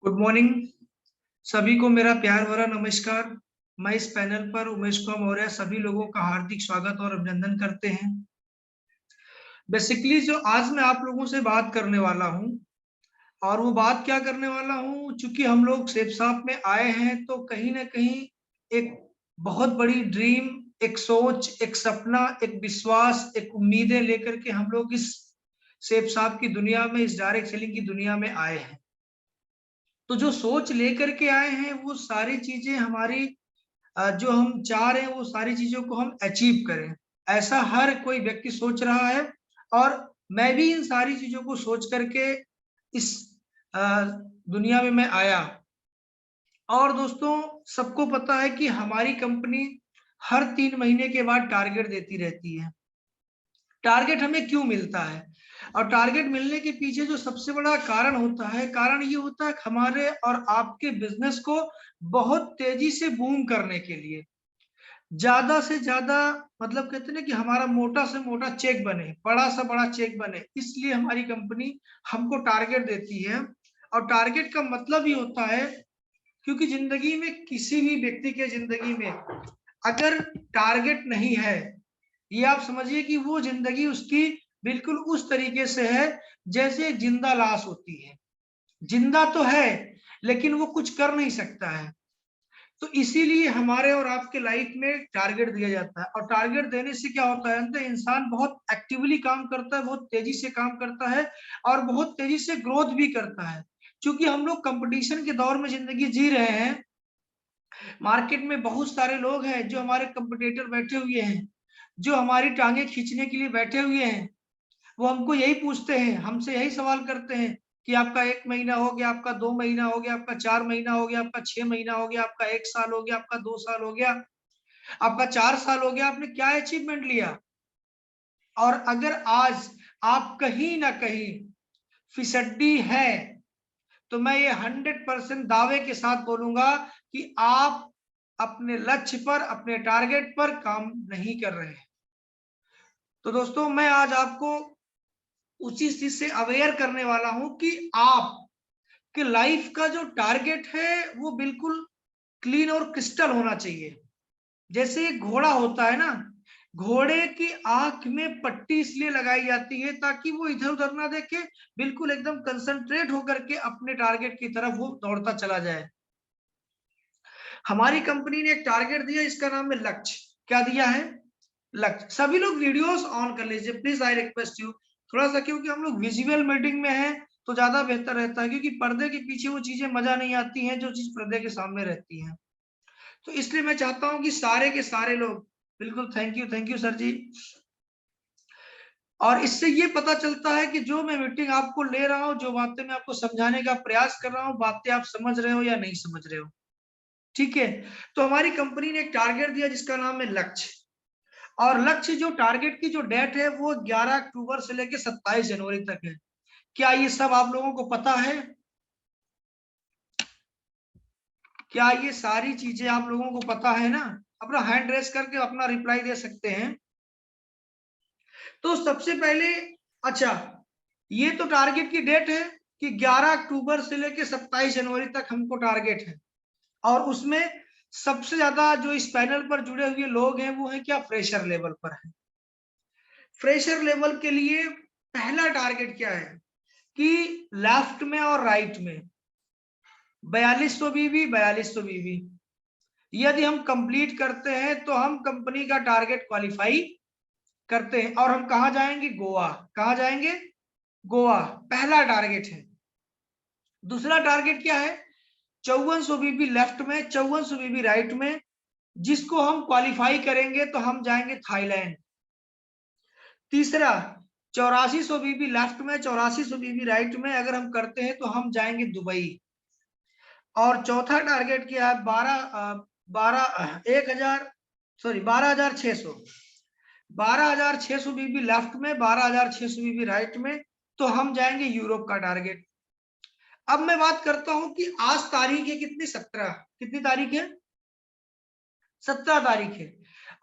Good morning. सभी को मेरा प्यार भरा नमस्कार। मैं इस पैनल पर उमेश कुमार मौर्य सभी लोगों का हार्दिक स्वागत और अभिनंदन करते हैं। बेसिकली जो आज मैं आप लोगों से बात करने वाला हूं, और वो बात क्या करने वाला हूं, चूंकि हम लोग सेफ साफ में आए हैं तो कहीं ना कहीं एक बहुत बड़ी ड्रीम, एक सोच, एक सपना, एक विश्वास, एक उम्मीदें लेकर के हम लोग इस सेफ साफ की दुनिया में, इस डायरेक्ट सेलिंग की दुनिया में आए हैं। तो जो सोच लेकर के आए हैं वो सारी चीजें हमारी, जो हम चाह रहे हैं वो सारी चीजों को हम अचीव करें, ऐसा हर कोई व्यक्ति सोच रहा है। और मैं भी इन सारी चीजों को सोच करके इस दुनिया में मैं आया। और दोस्तों, सबको पता है कि हमारी कंपनी हर 3 महीने के बाद टारगेट देती रहती है। टारगेट हमें क्यों मिलता है, और टारगेट मिलने के पीछे जो सबसे बड़ा कारण होता है, कारण ये होता है हमारे और आपके बिजनेस को बहुत तेजी से बूम करने के लिए, ज्यादा से ज्यादा, मतलब कहते हैं ना कि हमारा मोटा से मोटा चेक बने, बड़ा सा बड़ा चेक बने, इसलिए हमारी कंपनी हमको टारगेट देती है। और टारगेट का मतलब ही होता है, क्योंकि जिंदगी में किसी भी व्यक्ति के जिंदगी में अगर टारगेट नहीं है, ये आप समझिए कि वो जिंदगी उसकी बिल्कुल उस तरीके से है जैसे एक जिंदा लाश होती है। जिंदा तो है लेकिन वो कुछ कर नहीं सकता है। तो इसीलिए हमारे और आपके लाइफ में टारगेट दिया जाता है, और टारगेट देने से क्या होता है, अंदर इंसान बहुत एक्टिवली काम करता है, बहुत तेजी से काम करता है, और बहुत तेजी से ग्रोथ भी करता है। क्योंकि हम लोग कंपटीशन के दौर में जिंदगी जी रहे हैं। मार्केट में बहुत सारे लोग हैं जो हमारे कंपटीटर बैठे हुए हैं, जो हमारी टांगे खींचने के लिए बैठे हुए हैं। वो हमको यही पूछते हैं, हमसे यही सवाल करते हैं कि आपका 1 महीना हो गया, आपका 2 महीना हो गया, आपका 4 महीना हो गया, आपका 6 महीना हो गया, आपका 1 साल हो गया, आपका 2 साल हो गया, आपका 4 साल हो गया, आपने क्या अचीवमेंट लिया। और अगर आज आप कहीं ना कहीं फिसड्डी है, तो मैं ये 100% दावे के साथ बोलूंगा कि आप अपने लक्ष्य पर, अपने टारगेट पर काम नहीं कर रहे हैं। तो दोस्तों, मैं आज आपको उसी चीज से अवेयर करने वाला हूं कि आप कि लाइफ का जो टारगेट है वो बिल्कुल क्लीन और क्रिस्टल होना चाहिए। जैसे एक घोड़ा होता है ना, घोड़े की आंख में पट्टी इसलिए लगाई जाती है ताकि वो इधर उधर ना देखे, बिल्कुल एकदम कंसंट्रेट होकर के अपने टारगेट की तरफ वो दौड़ता चला जाए। हमारी कंपनी ने एक टारगेट दिया, इसका नाम है लक्ष्य। क्या दिया है? लक्ष्य। सभी लोग वीडियोस ऑन कर लीजिए प्लीज, आई रिक्वेस्ट यू। थोड़ा सा, क्योंकि हम लोग विजुअल मीटिंग में हैं तो ज्यादा बेहतर रहता है, क्योंकि पर्दे के पीछे वो चीजें मजा नहीं आती हैं जो चीज पर्दे के सामने रहती हैं। तो इसलिए मैं चाहता हूं कि सारे के सारे लोग, बिल्कुल, थैंक यू सर जी। और इससे ये पता चलता है कि जो मैं मीटिंग आपको ले रहा हूँ, जो बातें मैं आपको समझाने का प्रयास कर रहा हूँ, बातें आप समझ रहे हो या नहीं समझ रहे हो। ठीक है। तो हमारी कंपनी ने एक टारगेट दिया जिसका नाम है लक्ष्य। और लक्ष्य, जो टारगेट की जो डेट है वो 11 अक्टूबर से लेकर 27 जनवरी तक है। क्या ये सब आप लोगों को पता है? क्या ये सारी चीजें आप लोगों को पता है ना? अपना हैंड रेस करके अपना रिप्लाई दे सकते हैं। तो सबसे पहले, अच्छा, ये तो टारगेट की डेट है कि 11 अक्टूबर से लेकर 27 जनवरी तक हमको टारगेट है। और उसमें सबसे ज्यादा जो इस पैनल पर जुड़े हुए लोग हैं वो है क्या, फ्रेशर लेवल पर है। फ्रेशर लेवल के लिए पहला टारगेट क्या है कि लेफ्ट में और राइट में 4200 बीबी, 4200 बीबी यदि हम कंप्लीट करते हैं तो हम कंपनी का टारगेट क्वालिफाई करते हैं, और हम कहा जाएंगे, गोवा। कहा जाएंगे? गोवा। पहला टारगेट है। दूसरा टारगेट क्या है? 5400 बीबी लेफ्ट में, 5400 बीबी राइट में, जिसको हम क्वालिफाई करेंगे तो हम जाएंगे थाईलैंड। तीसरा, 8400 बीबी लेफ्ट में, 8400 बीबी राइट में, अगर हम करते हैं तो हम जाएंगे दुबई। और चौथा टारगेट क्या है? 12,600 बीबी लेफ्ट में, 12,600 बीबी राइट में, तो हम जाएंगे यूरोप का टारगेट। अब मैं बात करता हूं कि आज तारीख है कितनी, 17। कितनी तारीख है? 17 तारीख है।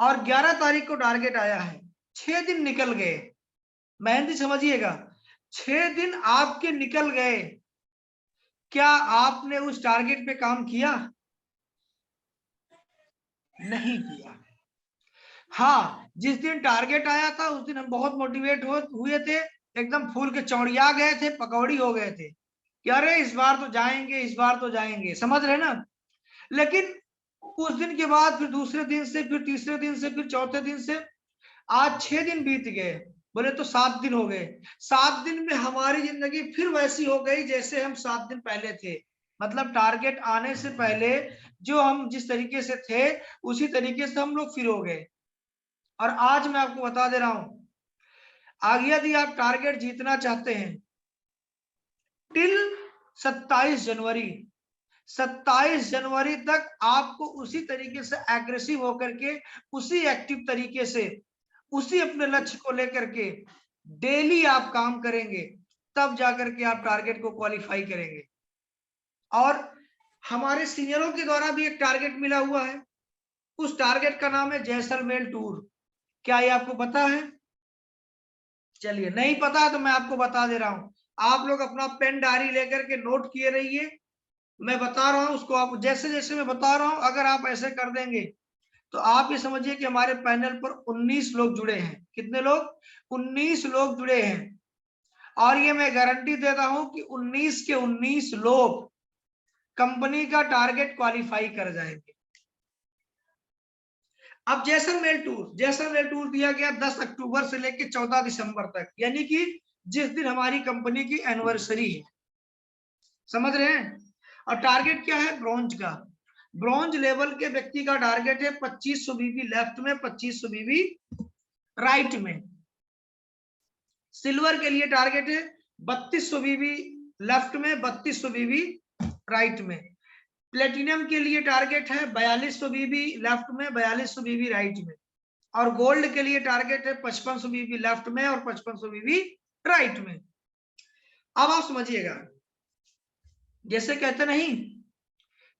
और 11 तारीख को टारगेट आया है। 6 दिन निकल गए। मेहनती समझिएगा, 6 दिन आपके निकल गए। क्या आपने उस टारगेट पे काम किया? नहीं किया। हाँ, जिस दिन टारगेट आया था उस दिन हम बहुत मोटिवेट हुए थे, एकदम फूल के चौड़िया गए थे, पकौड़ी हो गए थे कि अरे इस बार तो जाएंगे, इस बार तो जाएंगे, समझ रहे ना। लेकिन उस दिन के बाद फिर दूसरे दिन से, फिर तीसरे दिन से, फिर चौथे दिन से, आज 6 दिन बीत गए, बोले तो 7 दिन हो गए। 7 दिन में हमारी जिंदगी फिर वैसी हो गई जैसे हम 7 दिन पहले थे। मतलब टारगेट आने से पहले जो हम जिस तरीके से थे उसी तरीके से हम लोग फिर हो गए। और आज मैं आपको बता दे रहा हूं, आगे यदि आप टारगेट जीतना चाहते हैं, टिल 27 जनवरी 27 जनवरी तक आपको उसी तरीके से एग्रेसिव होकर के, उसी एक्टिव तरीके से, उसी अपने लक्ष्य को लेकर के डेली आप काम करेंगे, तब जाकर के आप टारगेट को क्वालिफाई करेंगे। और हमारे सीनियरों के द्वारा भी एक टारगेट मिला हुआ है, उस टारगेट का नाम है जैसलमेर टूर। क्या ये आपको पता है? चलिए, नहीं पता तो मैं आपको बता दे रहा हूं। आप लोग अपना पेन डायरी लेकर के नोट किए रहिए, मैं बता रहा हूं उसको, आप जैसे जैसे मैं बता रहा हूं अगर आप ऐसे कर देंगे तो आप ये समझिए कि हमारे पैनल पर 19 लोग जुड़े हैं। कितने लोग? 19 लोग जुड़े हैं। और ये मैं गारंटी देता हूं कि 19 के 19 लोग कंपनी का टारगेट क्वालिफाई कर जाएंगे। अब जैसलमेर टूर दिया गया 10 अक्टूबर से लेकर 14 दिसंबर तक, यानी कि जिस दिन हमारी कंपनी की एनिवर्सरी है, समझ रहे हैं। और टारगेट क्या है? ब्रॉन्ज का। ब्रॉन्ज लेवल के व्यक्ति का टारगेट है 2500 बीबी लेफ्ट में, 2500 बीबी राइट में। सिल्वर के लिए टारगेट है 3200 बीबी लेफ्ट में, 3200 बीबी राइट में। प्लेटिनम के लिए टारगेट है 4200 बीबी लेफ्ट में, 4200 बीबी राइट में। और गोल्ड के लिए टारगेट है 5500 बीबी लेफ्ट में और 5500 बीबी राइट में। अब आप समझिएगा, जैसे कहते नहीं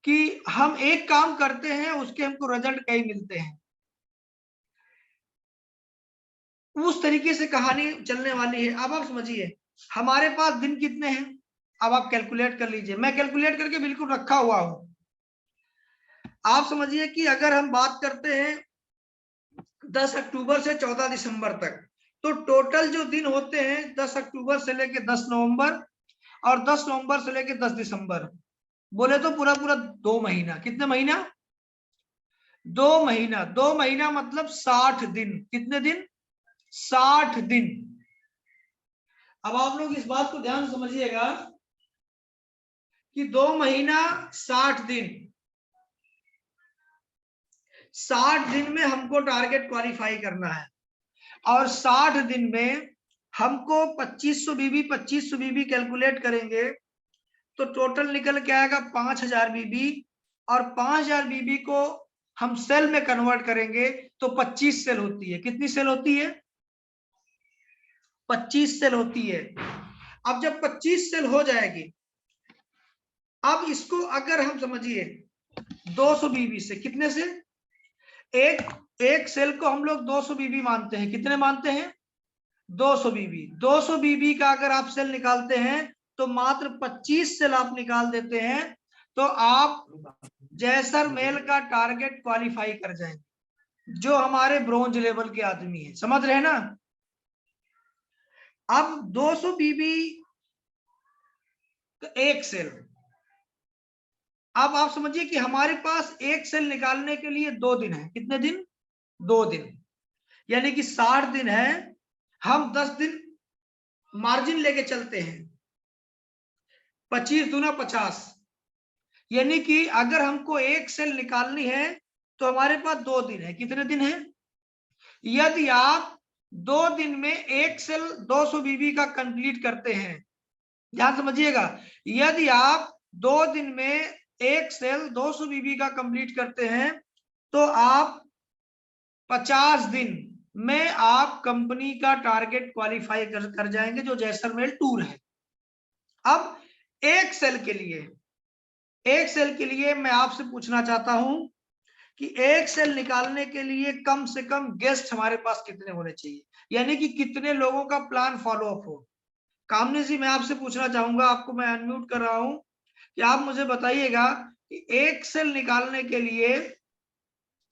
कि हम एक काम करते हैं उसके हमको रिजल्ट कई मिलते हैं, उस तरीके से कहानी चलने वाली है। अब आप समझिए, हमारे पास दिन कितने हैं, अब आप कैलकुलेट कर लीजिए, मैं कैलकुलेट करके बिल्कुल रखा हुआ हूं। आप समझिए कि अगर हम बात करते हैं 10 अक्टूबर से 14 दिसंबर तक, तो टोटल जो दिन होते हैं 10 अक्टूबर से लेकर 10 नवंबर और 10 नवंबर से लेकर 10 दिसंबर, बोले तो पूरा पूरा 2 महीना। कितने महीना? 2 महीना। 2 महीना मतलब 60 दिन। कितने दिन? 60 दिन। अब आप लोग इस बात को ध्यान से समझिएगा कि 2 महीना 60 दिन, 60 दिन में हमको टारगेट क्वालिफाई करना है। और 60 दिन में हमको 2500 बीबी 2500 बीबी कैलकुलेट करेंगे तो टोटल निकल के आएगा 5000 बीबी। और 5000 बीबी को हम सेल में कन्वर्ट करेंगे तो 25 सेल होती है। कितनी सेल होती है? 25 सेल होती है। अब जब 25 सेल हो जाएगी, अब इसको अगर हम समझिए 200 बीबी से, कितने से? एक सेल को हम लोग 200 बीबी मानते हैं। कितने मानते हैं? 200 बीबी। 200 बीबी का अगर आप सेल निकालते हैं तो मात्र 25 सेल आप निकाल देते हैं तो आप जैसलमेर का टारगेट क्वालिफाई कर जाएंगे, जो हमारे ब्रॉन्ज लेवल के आदमी है। समझ रहे हैं ना। अब 200 बीबी एक सेल। अब आप समझिए कि हमारे पास एक सेल निकालने के लिए 2 दिन है। कितने दिन? 2 दिन, यानी कि 60 दिन है। हम 10 दिन मार्जिन लेके चलते हैं, 25 दूना 50, यानी कि अगर हमको एक सेल निकालनी है तो हमारे पास 2 दिन है। कितने दिन है? यदि आप 2 दिन में एक सेल 200 बीबी का कंप्लीट करते हैं, ध्यान समझिएगा, यदि आप 2 दिन में एक सेल 200 बीबी का कंप्लीट करते हैं तो आप 50 दिन में आप कंपनी का टारगेट क्वालिफाई कर जाएंगे, जो जैसलमेर टूर है। अब एक सेल के लिए मैं आपसे पूछना चाहता हूं कि एक सेल निकालने के लिए कम से कम गेस्ट हमारे पास कितने होने चाहिए, यानी कि कितने लोगों का प्लान फॉलो अप हो। कामनी जी, मैं आपसे पूछना चाहूंगा, आपको मैं अनम्यूट कर रहा हूं, कि आप मुझे बताइएगा कि एक सेल निकालने के लिए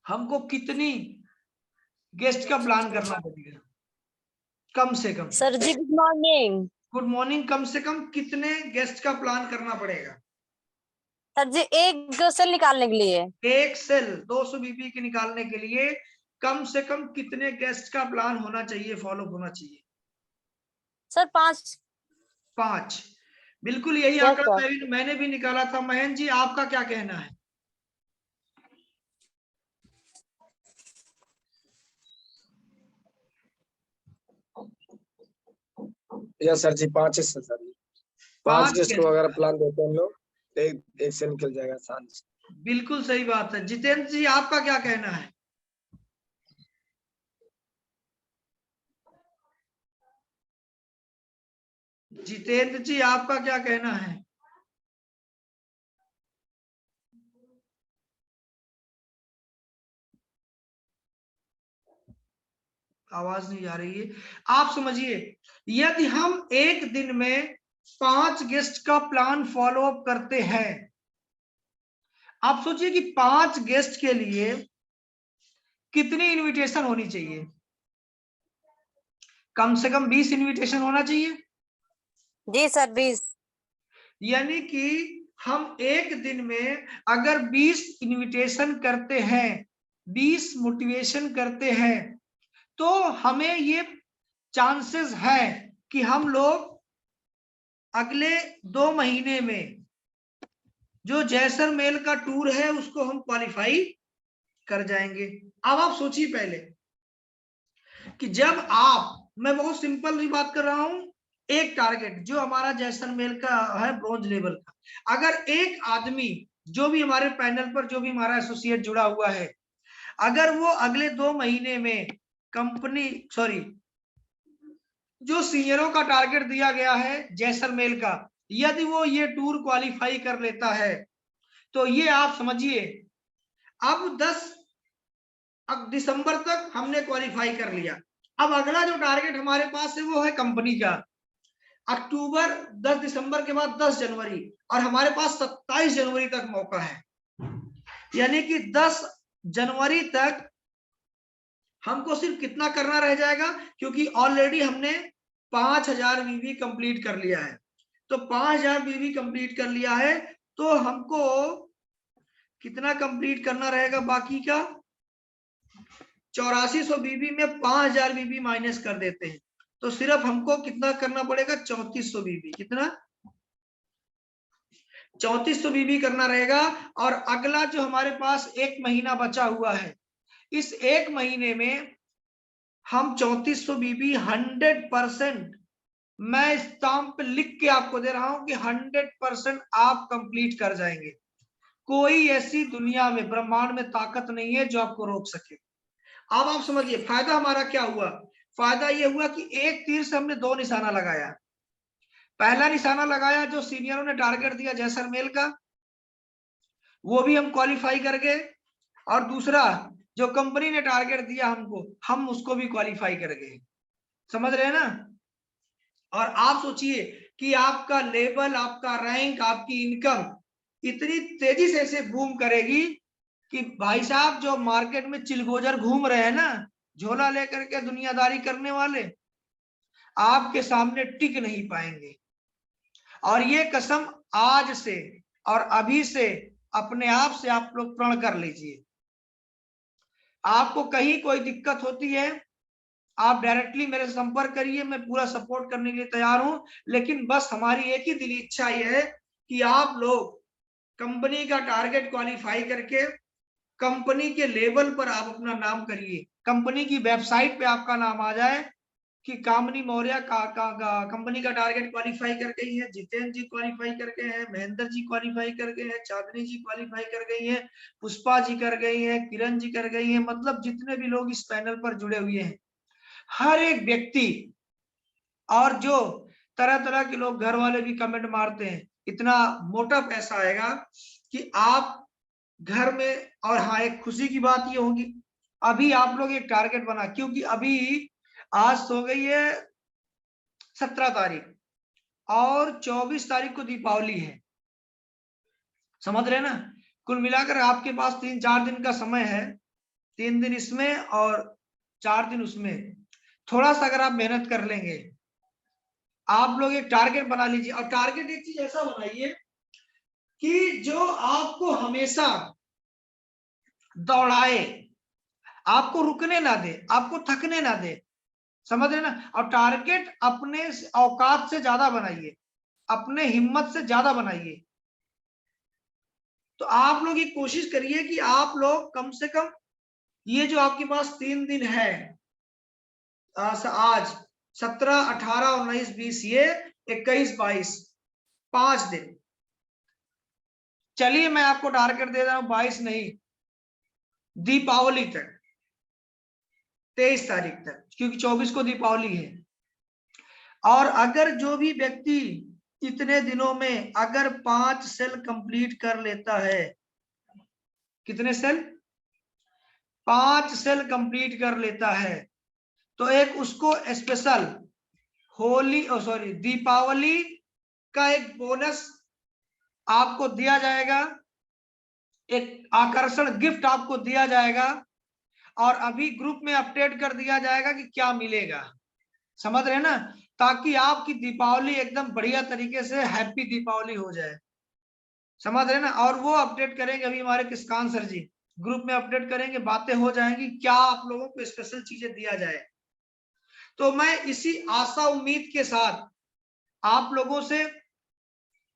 हमको कितनी गेस्ट का प्लान करना पड़ेगा, कम से कम। Sir ji good morning. Good morning. कम से कम कितने गेस्ट का प्लान करना पड़ेगा? सर जी एक सेल निकालने के लिए एक सेल 200 बीबी के निकालने के लिए कम से कम कितने गेस्ट का प्लान होना चाहिए, फॉलो होना चाहिए? सर 5। 5। बिल्कुल यही यस आंकड़ा सर। मैंने भी निकाला था। महेंद्र जी, आपका क्या कहना है? यस सर जी, 5 है सर जी। 5 गेस्ट को अगर प्लान देते हैं हम लोग तो एक से निकल जाएगा आसान से। बिल्कुल सही बात है। जितेंद्र जी, आपका क्या कहना है? जितेंद्र जी, आपका क्या कहना है? आवाज नहीं आ रही है। आप समझिए, यदि हम एक दिन में 5 गेस्ट का प्लान फॉलो अप करते हैं, आप सोचिए कि 5 गेस्ट के लिए कितनी इनविटेशन होनी चाहिए? कम से कम 20 इनविटेशन होना चाहिए। जी सर 20। यानी कि हम एक दिन में अगर 20 इनविटेशन करते हैं, 20 मोटिवेशन करते हैं, तो हमें ये चांसेस है कि हम लोग अगले 2 महीने में जो जैसलमेर का टूर है उसको हम क्वालिफाई कर जाएंगे। अब आप सोचिए पहले कि जब मैं बहुत सिंपल ही बात कर रहा हूं, एक टारगेट जो हमारा जैसलमेर का है ब्रॉन्ज लेवल का, अगर एक आदमी जो भी हमारे पैनल पर जो भी हमारा एसोसिएट जुड़ा हुआ है, अगर वो अगले 2 महीने में जो सीनियरों का टारगेट दिया गया है जैसलमेर का, यदि वो ये टूर क्वालिफाई कर लेता है, तो ये आप समझिए अब 10 दिसंबर तक हमने क्वालिफाई कर लिया। अब अगला जो टारगेट हमारे पास है वो है कंपनी का। अक्टूबर 10 दिसंबर के बाद 10 जनवरी, और हमारे पास 27 जनवरी तक मौका है। यानी कि 10 जनवरी तक हमको सिर्फ कितना करना रह जाएगा, क्योंकि ऑलरेडी हमने 5000 बीबी कंप्लीट कर लिया है। तो 5000 बीबी कंप्लीट कर लिया है, तो हमको कितना कंप्लीट करना रहेगा बाकी का? 8400 बीबी में 5000 बीबी माइनस कर देते हैं, तो सिर्फ हमको कितना करना पड़ेगा? 3400 बीबी। कितना? 3400 बीबी करना रहेगा। और अगला जो हमारे पास 1 महीना बचा हुआ है, इस 1 महीने में हम 3400 बीबी 100%, मैं स्टाम्प लिख के आपको दे रहा हूं कि 100% आप कंप्लीट कर जाएंगे। कोई ऐसी दुनिया में, ब्रह्मांड में ताकत नहीं है जो आपको रोक सके। अब आप समझिए फायदा हमारा क्या हुआ। फायदा यह हुआ कि एक तीर से हमने 2 निशाना लगाया। पहला निशाना लगाया जो सीनियरों ने टारगेट दिया जैसलमेर का, वो भी हम क्वालिफाई कर गए, और दूसरा जो कंपनी ने टारगेट दिया हमको, हम उसको भी क्वालिफाई कर गए। समझ रहे हैं ना? और आप सोचिए कि आपका लेवल, आपका रैंक, आपकी इनकम इतनी तेजी से ऐसे बूम करेगी कि भाई साहब जो मार्केट में चिलगोजर घूम रहे हैं ना, झोला लेकर के दुनियादारी करने वाले, आपके सामने टिक नहीं पाएंगे। और ये कसम आज से और अभी से अपने आप से आप लोग प्रण कर लीजिए। आपको कहीं कोई दिक्कत होती है, आप डायरेक्टली मेरे से संपर्क करिए, मैं पूरा सपोर्ट करने के लिए तैयार हूं। लेकिन बस हमारी एक ही दिली इच्छा ये है कि आप लोग कंपनी का टारगेट क्वालिफाई करके कंपनी के लेवल पर आप अपना नाम करिए, कंपनी की वेबसाइट पे आपका नाम आ जाए कि कामनी मौर्य का कंपनी का टारगेट क्वालिफाई कर गई है, जितेंद्र जी क्वालिफाई कर गए हैं, महेंद्र जी क्वालिफाई कर गए हैं, चांदनी जी क्वालिफाई कर गई हैं, पुष्पा जी कर गई हैं, किरण जी कर गई हैं। मतलब जितने भी लोग इस पैनल पर जुड़े हुए हैं, हर एक व्यक्ति, और जो तरह तरह के लोग घर वाले भी कमेंट मारते हैं, इतना मोटा पैसा आएगा कि आप घर में। और हाँ, एक खुशी की बात ये होगी, अभी आप लोग एक टारगेट बना, क्योंकि अभी आज तो गई है 17 तारीख और 24 तारीख को दीपावली है। समझ रहे ना? कुल मिलाकर आपके पास 3-4 दिन का समय है, 3 दिन इसमें और 4 दिन उसमें। थोड़ा सा अगर आप मेहनत कर लेंगे, आप लोग एक टारगेट बना लीजिए, और टारगेट एक चीज ऐसा बनाइए कि जो आपको हमेशा दौड़ाए, आपको रुकने ना दे, आपको थकने ना दे, समझ रहे ना? और टारगेट अपने औकात से ज्यादा बनाइए, अपने हिम्मत से ज्यादा बनाइए। तो आप लोग ये कोशिश करिए कि आप लोग कम से कम ये जो आपके पास 3 दिन है, आज 17, 18, 19, 20, ये 21, 22, 5 दिन। चलिए मैं आपको टारगेट दे रहा हूं 22 नहीं, दीपावली तक, 23 तारीख तक, क्योंकि 24 को दीपावली है। और अगर जो भी व्यक्ति इतने दिनों में अगर 5 सेल कंप्लीट कर लेता है, कितने सेल? 5 सेल कंप्लीट कर लेता है, तो एक उसको स्पेशल दीपावली का एक बोनस आपको दिया जाएगा, एक आकर्षण गिफ्ट आपको दिया जाएगा, और अभी ग्रुप में अपडेट कर दिया जाएगा कि क्या मिलेगा, समझ रहे हैं ना? ताकि आपकी दीपावली एकदम बढ़िया तरीके से हैप्पी दीपावली हो जाए, समझ रहे हैं ना? और वो अपडेट करेंगे अभी हमारे किसकान सर जी, ग्रुप में अपडेट करेंगे, बातें हो जाएंगी, क्या आप लोगों को स्पेशल चीजें दिया जाए। तो मैं इसी आशा उम्मीद के साथ आप लोगों से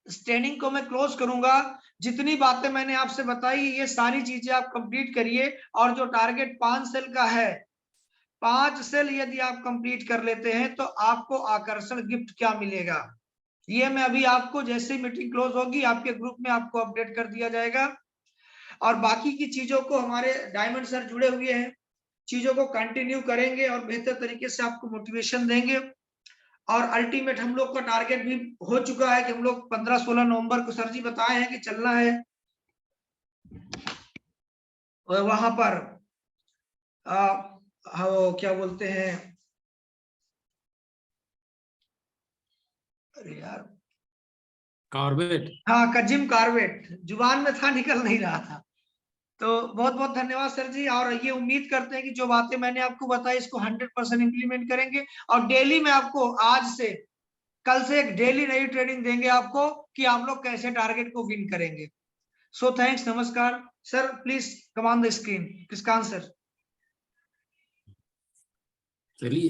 इस ट्रेनिंग को मैं क्लोज करूंगा। जितनी बातें मैंने आपसे बताई, ये सारी चीजें आप कंप्लीट करिए, और जो टारगेट 5 सेल का है, 5 सेल यदि आप कंप्लीट कर लेते हैं तो आपको आकर्षण गिफ्ट क्या मिलेगा, ये मैं अभी आपको जैसे ही मीटिंग क्लोज होगी आपके ग्रुप में आपको अपडेट कर दिया जाएगा। और बाकी की चीजों को हमारे डायमंड सर जुड़े हुए हैं, चीजों को कंटिन्यू करेंगे और बेहतर तरीके से आपको मोटिवेशन देंगे। और अल्टीमेट हम लोग का टारगेट भी हो चुका है कि हम लोग 15-16 नवंबर को सर जी बताए हैं कि चलना है वहां पर क्या बोलते हैं, अरे यार, कॉर्बेट। हाँ जिम कॉर्बेट, जुबान में था निकल नहीं रहा था। तो बहुत बहुत धन्यवाद सर जी, और ये उम्मीद करते हैं कि जो बातें मैंने आपको बताई इसको 100% इम्प्लीमेंट करेंगे, और डेली में आपको आज से कल से एक डेली नई ट्रेनिंग देंगे आपको कि आप लोग कैसे टारगेट को विन करेंगे। सो थैंक्स, नमस्कार sir, please come on the screen, किसका आंसर? चलिए